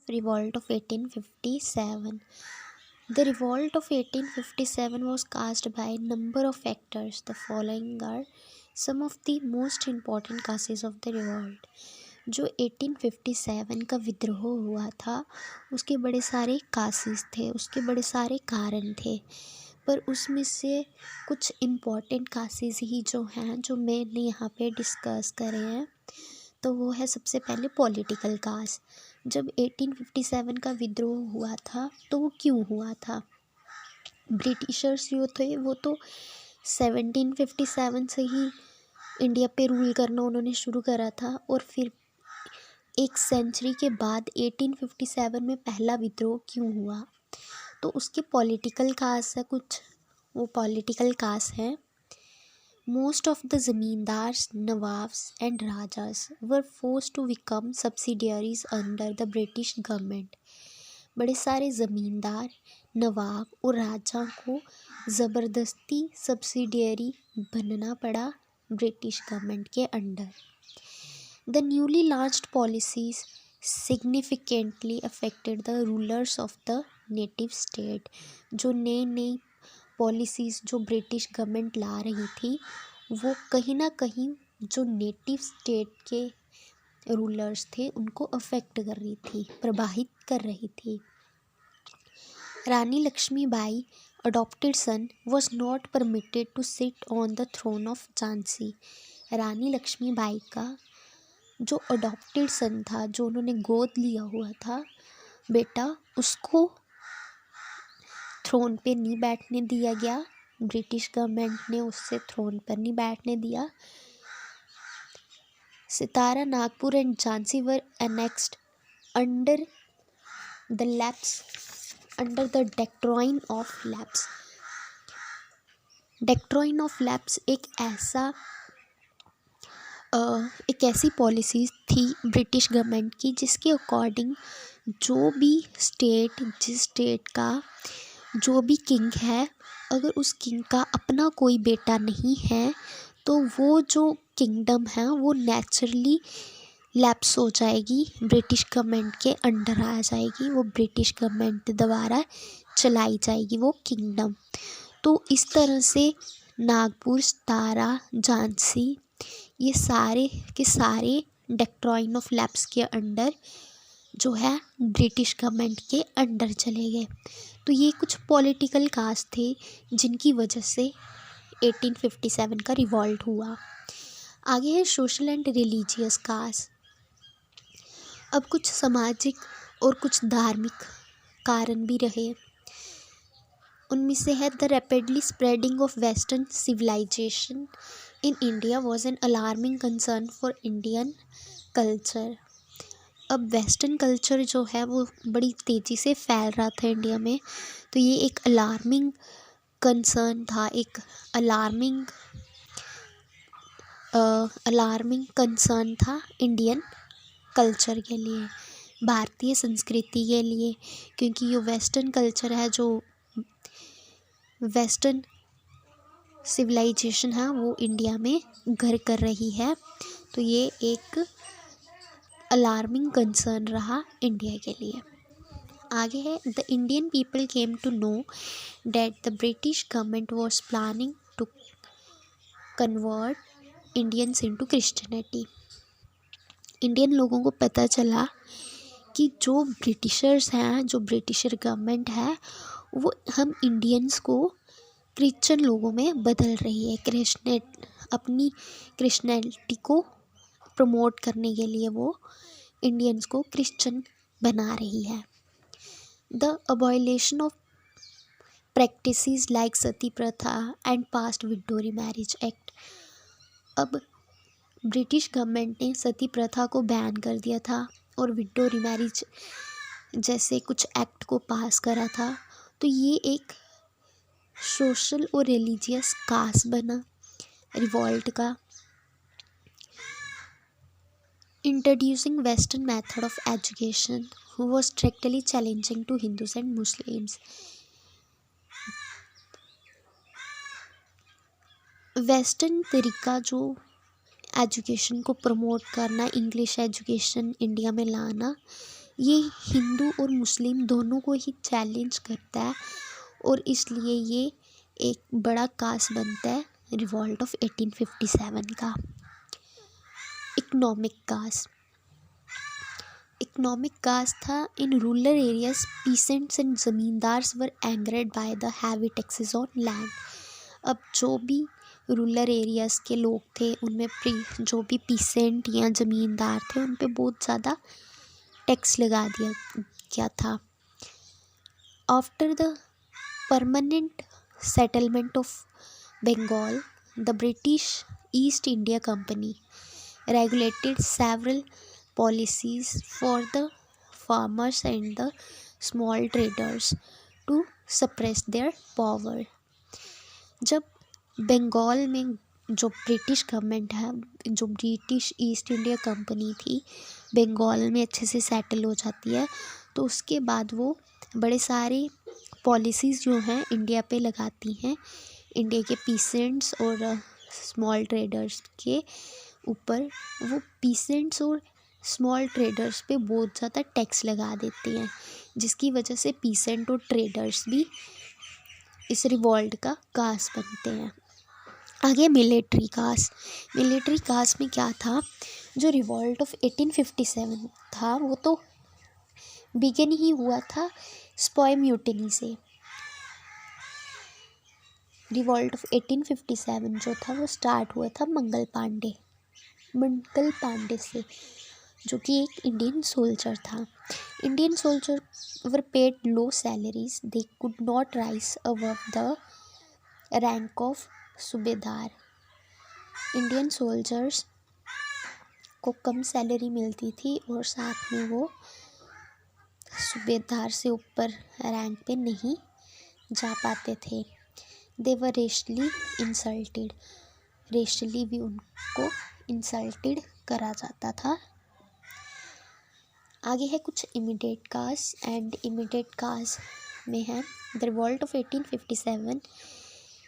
revolt of 1857. The revolt of 1857 was caused by a number of factors. The following are some of the most important causes of the revolt. जो 1857 का विद्रोह हुआ था उसके बड़े सारे कासेस थे, उसके बड़े सारे कारण थे, पर उसमें से कुछ इम्पॉर्टेंट कासेस ही जो हैं जो मैंने यहाँ पे डिस्कस करे हैं, तो वो है सबसे पहले पॉलिटिकल कास। जब 1857 का विद्रोह हुआ था तो वो क्यों हुआ था? ब्रिटिशर्स जो थे वो तो 1757 से ही इंडिया पे रूल करना उन्होंने शुरू करा था, और फिर एक सेंचुरी के बाद 1857 में पहला विद्रोह क्यों हुआ? तो उसके पॉलिटिकल कास है कुछ, वो पॉलिटिकल कास है। Most of the zamindars, nawabs and rajas were force to become subsidiaries under the British government. बड़े सारे ज़मींदार, नवाब और राजा को ज़बरदस्ती सब्सिडियरी बनना पड़ा ब्रिटिश गवर्नमेंट के under. The newly launched policies significantly affected the rulers of the native state. जो नई नई पॉलिसीज़ जो ब्रिटिश गवर्नमेंट ला रही थी वो कहीं ना कहीं जो नेटिव स्टेट के रूलर्स थे उनको अफेक्ट कर रही थी, प्रभावित कर रही थी। रानी Lakshmibai adopted son was not permitted to sit on the throne of Jhansi. रानी लक्ष्मीबाई का जो अडॉप्टेड सन था, जो उन्होंने गोद लिया हुआ था बेटा, उसको थ्रोन पे नहीं बैठने दिया गया। ब्रिटिश गवर्नमेंट ने उससे थ्रोन पर नहीं बैठने दिया। Satara, Nagpur and Jhansi were annexed under the doctrine of lapse. Doctrine of lapse एक ऐसी पॉलिसी थी ब्रिटिश गवर्नमेंट की जिसके अकॉर्डिंग जो भी स्टेट, जिस स्टेट का जो भी किंग है, अगर उस किंग का अपना कोई बेटा नहीं है तो वो जो किंगडम है वो नेचुरली लैप्स हो जाएगी, ब्रिटिश गवर्नमेंट के अंडर आ जाएगी, वो ब्रिटिश गवर्नमेंट द्वारा चलाई जाएगी वो किंगडम। तो इस तरह से नागपुर, सतारा, झांसी ये सारे के सारे डेक्ट्रॉइन ऑफ लैप्स के अंडर जो है ब्रिटिश गवर्नमेंट के अंडर चले गए। तो ये कुछ पॉलिटिकल काज थे जिनकी वजह से 1857 का रिवॉल्ट हुआ। आगे है सोशल एंड रिलीजियस काज। अब कुछ सामाजिक और कुछ धार्मिक कारण भी रहे। उनमें से है the rapidly spreading of western civilisation in India was an alarming concern for Indian culture. अब वेस्टर्न कल्चर जो है वो बड़ी तेज़ी से फैल रहा था इंडिया में, तो ये एक अलार्मिंग कंसर्न था, एक अलार्मिंग कंसर्न था इंडियन कल्चर के लिए, भारतीय संस्कृति के लिए, क्योंकि ये वेस्टर्न कल्चर है, जो वेस्टर्न सिविलाइजेशन है वो इंडिया में घर कर रही है। तो ये एक अलार्मिंग कंसर्न रहा इंडिया के लिए। आगे है the Indian people came to know that the British government was planning to convert Indians into Christianity. Indian लोगों को पता चला कि जो ब्रिटिशर्स हैं, जो ब्रिटिशर गवर्नमेंट है, वो हम इंडियंस को क्रिश्चियन लोगों में बदल रही है। अपनी क्रिश्चियनिटी को प्रमोट करने के लिए वो इंडियंस को क्रिश्चियन बना रही है। The abolition of practices like sati pratha and passed widow marriage act. अब ब्रिटिश गवर्नमेंट ने सती प्रथा को बैन कर दिया था और विडो मैरिज जैसे कुछ एक्ट को पास करा था। तो ये एक सोशल और रिलीजियस कास बना रिवॉल्ट का। Introducing western method of education who was strictly challenging to Hindus and Muslims. Western तरीका जो एजुकेशन को प्रमोट करना, इंग्लिश एजुकेशन इंडिया में लाना, ये हिंदू और मुस्लिम दोनों को ही चैलेंज करता है और इसलिए ये एक बड़ा कास बनता है रिवॉल्ट ऑफ 1857 का। इकोनॉमिक कास था in rural areas peasants and zamindars were angered by the heavy taxes on land. अब जो भी रूरल एरियाज के लोग थे उनमें जो भी पीसेंट या ज़मींदार थे उन पे बहुत ज़्यादा टैक्स लगा दिया गया था। After the permanent settlement of Bengal the British East India Company regulated several policies for the farmers and the small traders to suppress their power। जब बंगाल में जो ब्रिटिश गवर्नमेंट है, जो ब्रिटिश ईस्ट इंडिया कंपनी थी, बंगाल में अच्छे से सेटल हो जाती है तो उसके बाद वो बड़े सारे पॉलिसीज़ जो हैं इंडिया पे लगाती हैं, इंडिया के पीसेंट्स और स्मॉल ट्रेडर्स के ऊपर। वो पीसेंट्स और स्मॉल ट्रेडर्स पे बहुत ज़्यादा टैक्स लगा देते हैं, जिसकी वजह से पीसेंट और ट्रेडर्स भी इस रिवॉल्ट का कास बनते हैं। आगे मिलिट्री कास में क्या था, जो रिवॉल्ट ऑफ 1857 था वो तो बिगिन ही हुआ था स्पॉय म्यूटिनी से। रिवॉल्ट ऑफ 1857 जो था वो स्टार्ट हुआ था मंगल पांडे से, जो कि एक इंडियन सोल्जर था। Indian soldier were paid low salaries, they could not rise above the rank of सूबेदार। इंडियन सोल्जर्स को कम सैलरी मिलती थी और साथ में वो सूबेदार से ऊपर रैंक पे नहीं जा पाते थे। They were rashly insulted, rashly भी उनको इंसल्टेड करा जाता था। आगे है कुछ immediate cause and immediate cause में है the revolt of 1857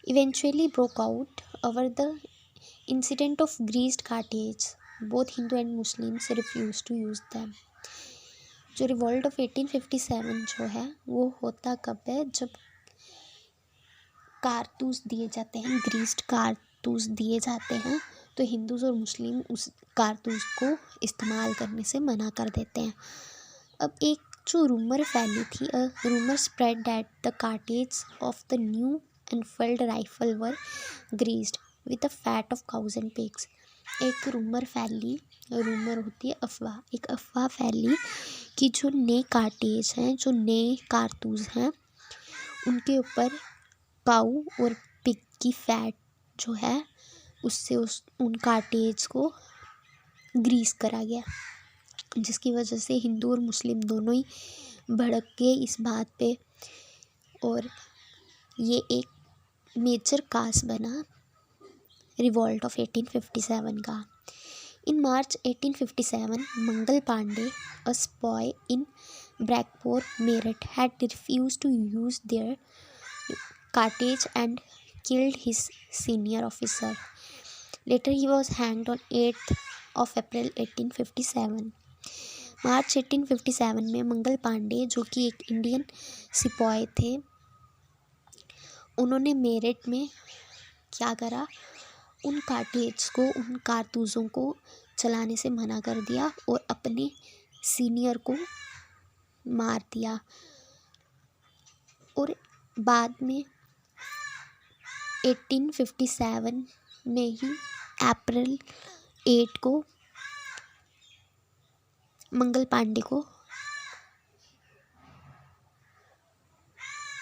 eventually broke out over the incident of greased cartridge, both Hindu and Muslims refuse to use them. जो रिवॉल्ट ऑफ 1857 जो है वो होता कब है, जब कारतूस दिए जाते हैं, ग्रीस्ड कारतूस दिए जाते हैं तो हिंदूज और मुस्लिम उस कारतूस को इस्तेमाल करने से मना कर देते हैं। अब एक जो रूमर फैली थी, rumour spread that the cartridge of the new Enfield rifle were greased with the fat of cows and pigs. एक रूमर होती है अफवाह, एक अफवाह फैली कि जो नए कार्टेज हैं, जो नए कारतूस हैं, उनके ऊपर काऊ और पिग की फैट जो है उससे उन कार्टेज को ग्रीस करा गया, जिसकी वजह से हिंदू और मुस्लिम दोनों ही भड़क गए इस बात पे और ये एक मेजर कास बना रिवॉल्ट ऑफ 1857 का। In March 1857 Mangal Pandey, a sepoy in Barrackpore Meerut, had refuse to use their cartage and killed his senior officer. Later he was hanged on 8th of April 1857. मार्च 1857 में मंगल पांडे, जो कि एक इंडियन सिपाही थे, उन्होंने मेरठ में क्या करा, उन कार्टेज को, उन कारतूसों को चलाने से मना कर दिया और अपने सीनियर को मार दिया। और बाद में 1857 में ही अप्रैल 8 को मंगल पांडे को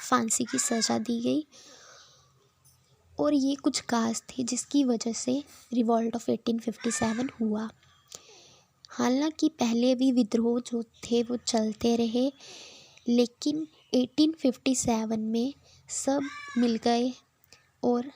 फांसी की सज़ा दी गई। और ये कुछ काज थे जिसकी वजह से रिवॉल्ट ऑफ 1857 हुआ। हालांकि पहले भी विद्रोह जो थे वो चलते रहे, लेकिन 1857 में सब मिल गए और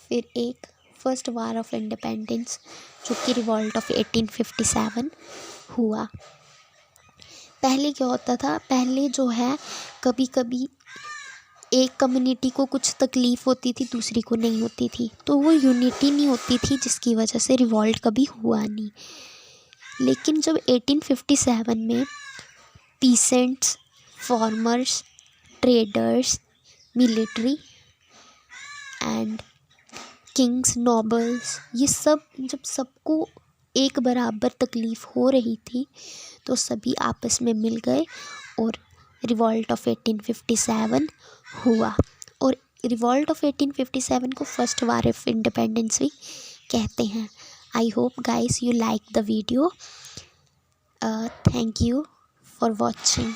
फिर एक फर्स्ट वार ऑफ इंडिपेंडेंस जो कि रिवॉल्ट ऑफ 1857 हुआ। पहले क्या होता था, पहले जो है कभी कभी एक कम्युनिटी को कुछ तकलीफ़ होती थी, दूसरी को नहीं होती थी, तो वो यूनिटी नहीं होती थी, जिसकी वजह से रिवॉल्ट कभी हुआ नहीं। लेकिन जब 1857 में peasants, farmers, traders, military and Kings, nobles, ये सब जब सबको एक बराबर तकलीफ़ हो रही थी तो सभी आपस में मिल गए और रिवॉल्ट ऑफ 1857 हुआ। और रिवॉल्ट ऑफ 1857 को फर्स्ट वार ऑफ इंडिपेंडेंस भी कहते हैं। I hope guys you like the video. Thank you for watching.